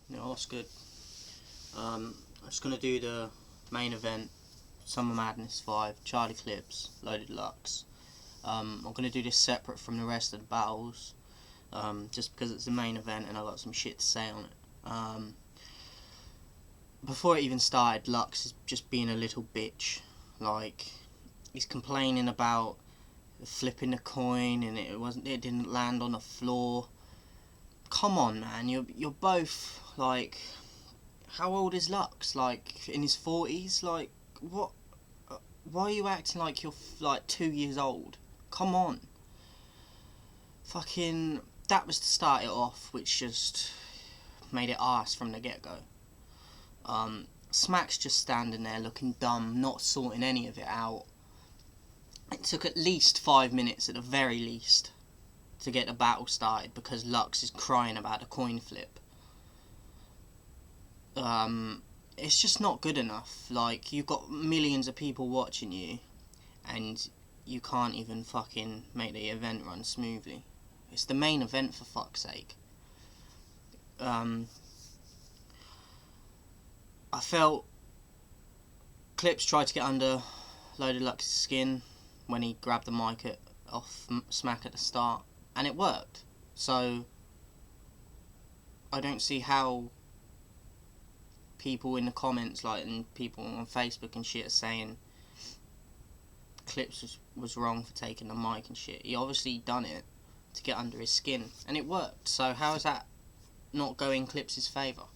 Yeah, that's good. I'm just gonna do the main event, Summer Madness 5, Charlie Clips, Loaded Lux. I'm gonna do this separate from the rest of the battles, just because it's the main event and I got some shit to say on it. Before it even started, Lux is just being a little bitch. Like, he's complaining about flipping the coin and it didn't land on the floor. Come on, man, you're both like, how old is Lux? Like in his 40s? Like what? Why are you acting like you're like 2 years old? Come on. Fucking, that was to start it off, which just made it arse from the get go. Smack's just standing there looking dumb, not sorting any of it out. It took at least 5 minutes at the very least to get the battle started because Lux is crying about a coin flip. It's just not good enough. Like, you've got millions of people watching you and you can't even fucking make the event run smoothly. It's the main event, for fuck's sake. I felt Clips tried to get under Loaded Lux's skin when he grabbed the mic off Smack at the start, and it worked. So I don't see how people in the comments, like, and people on Facebook and shit, are saying Clips was wrong for taking the mic and shit. He obviously done it to get under his skin, and it worked. So how is that not going Clips' favour?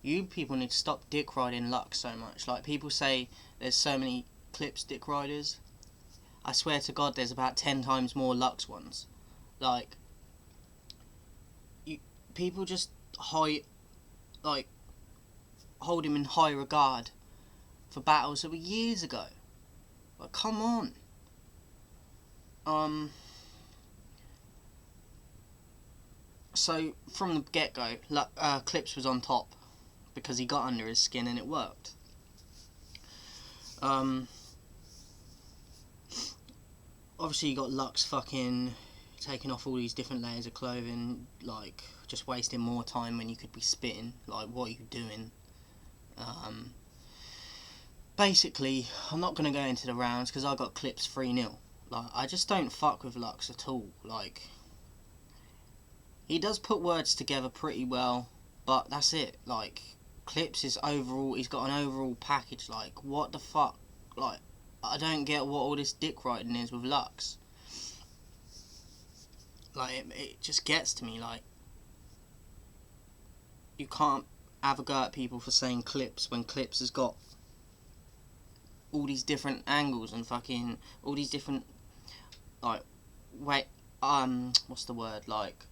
You people need to stop dick riding Lux so much. Like, people say there's so many Clips dick riders. I swear to God, there's about 10 times more Lux ones. Like, people just hold him in high regard for battles that were years ago. Like, come on. So from the get-go, Clips was on top because he got under his skin and it worked. Obviously you got Lux fucking taking off all these different layers of clothing, like, just wasting more time when you could be spitting. Like, what are you doing? Basically, I'm not going to go into the rounds because I got Clips 3-0. Like, I just don't fuck with Lux at all. Like, he does put words together pretty well, but that's it. Like, Clips is overall, he's got an overall package. Like, what the fuck? Like, I don't get what all this dick riding is with Lux. Like, it just gets to me. Like, you can't have a go at people for saying Clips when Clips has got all these different angles and fucking all these different, like, what's the word, like,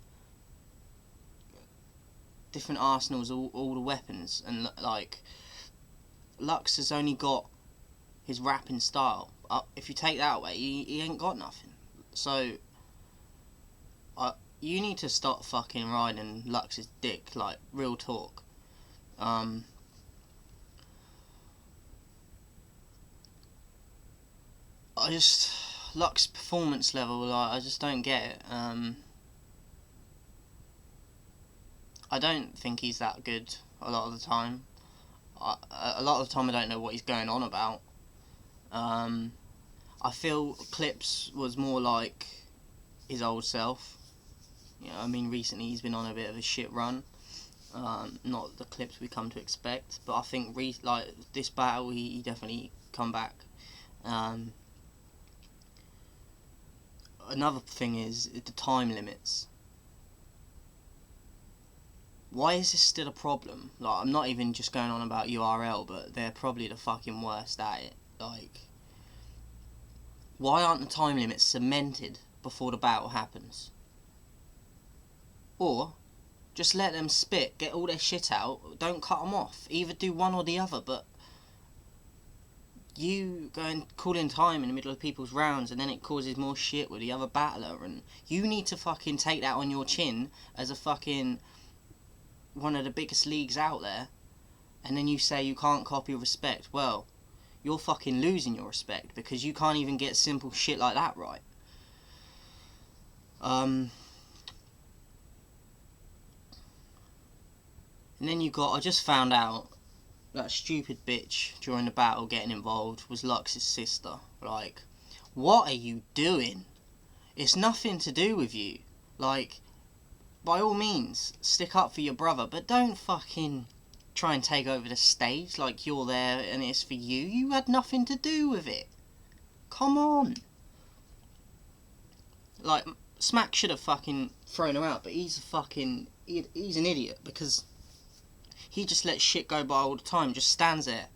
different arsenals, all the weapons, and like, Lux has only got his rapping style. If you take that away, he ain't got nothing. So you need to stop fucking riding Lux's dick, like, real talk. Lux performance level, like, I just don't get it. I don't think he's that good a lot of the time. A lot of the time I don't know what he's going on about. I feel Clips was more like his old self. You know, I mean, recently he's been on a bit of a shit run. Not the Clips we come to expect, but I think like this battle, he definitely come back. Another thing is the time limits. Why is this still a problem? Like, I'm not even just going on about URL, but they're probably the fucking worst at it. Like, why aren't the time limits cemented before the battle happens? Or just let them spit, get all their shit out, don't cut them off. Either do one or the other, but you go and call in time in the middle of people's rounds and then it causes more shit with the other battler, and you need to fucking take that on your chin as a fucking one of the biggest leagues out there, and then you say you can't copy respect. Well, you're fucking losing your respect because you can't even get simple shit like that right. And then I just found out that stupid bitch during the battle getting involved was Lux's sister. Like, what are you doing? It's nothing to do with you. Like, by all means, stick up for your brother, but don't fucking try and take over the stage like you're there and it's for you. You had nothing to do with it. Come on. Like, Smack should have fucking thrown her out, but he's an idiot, because he just lets shit go by all the time, just stands there,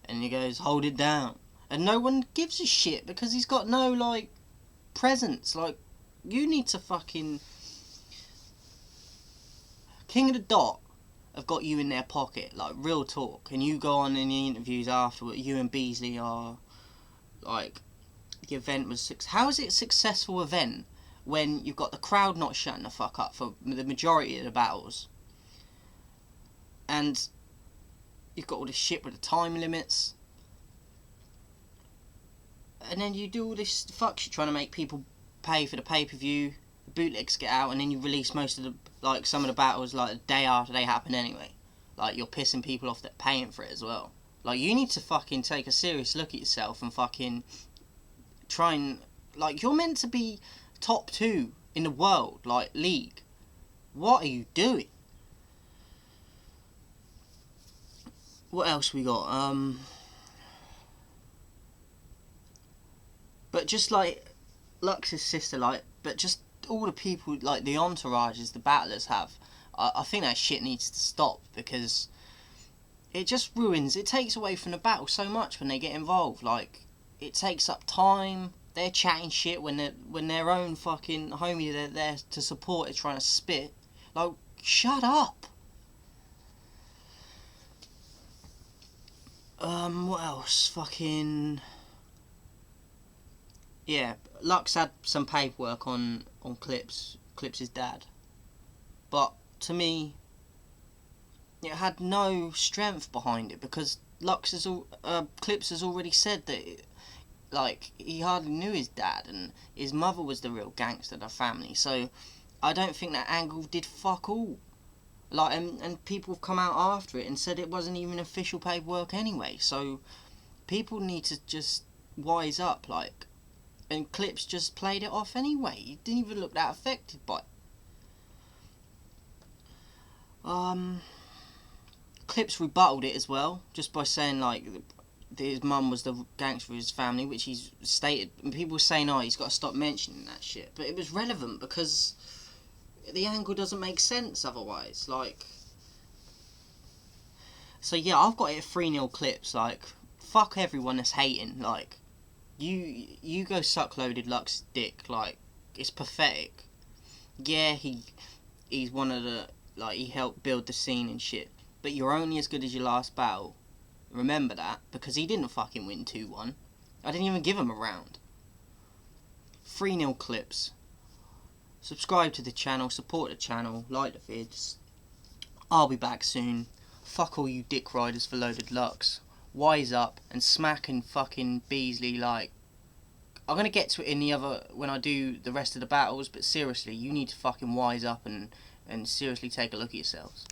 and he goes, hold it down. And no one gives a shit, because he's got no, like, presence. Like, you need to fucking... King of the Dot have got you in their pocket, like, real talk. And you go on in the interviews afterward, you and Beasley are, like, the event was... How is it a successful event when you've got the crowd not shutting the fuck up for the majority of the battles? And you've got all this shit with the time limits. And then you do all this fuck shit trying to make people pay for the pay-per-view. The bootlegs get out, and then you release most of the... Like, some of the battles, like, the day after they happen anyway. Like, you're pissing people off that paying for it as well. Like, you need to fucking take a serious look at yourself and fucking try and... Like, you're meant to be top 2 in the world, like, league. What are you doing? What else we got? But just, like, Lux's sister, like, but just all the people, like, the entourages the battlers have, I think that shit needs to stop, because it just ruins, it takes away from the battle so much when they get involved. Like, it takes up time. They're chatting shit when their own fucking homie they're there to support is trying to spit. Like, shut up. What else? Fucking... Yeah, Lux had some paperwork on Clips' dad. But, to me, it had no strength behind it, because Clips has already said that... Like, he hardly knew his dad, and his mother was the real gangster of the family, so I don't think that angle did fuck all. Like, and people have come out after it and said it wasn't even official paperwork anyway, so people need to just wise up, like, and Clips just played it off anyway. He didn't even look that affected by it. Clips rebutted it as well, just by saying, like, his mum was the gangster of his family, which he's stated, and people were saying, oh, he's got to stop mentioning that shit, but it was relevant because the angle doesn't make sense otherwise. Like, so yeah, I've got it 3-0 Clips. Like, fuck everyone that's hating. Like, you go suck loaded Lux's dick. Like, it's pathetic. Yeah, he's one of the, like, he helped build the scene and shit, but you're only as good as your last battle. Remember that, because he didn't fucking win 2-1. I didn't even give him a round. 3-0 Clips. Subscribe to the channel, support the channel, like the vids. I'll be back soon. Fuck all you dick riders for loaded Lux. Wise up and Smack and fucking Beasley, like... I'm gonna get to it in the other... when I do the rest of the battles, but seriously, you need to fucking wise up and seriously take a look at yourselves.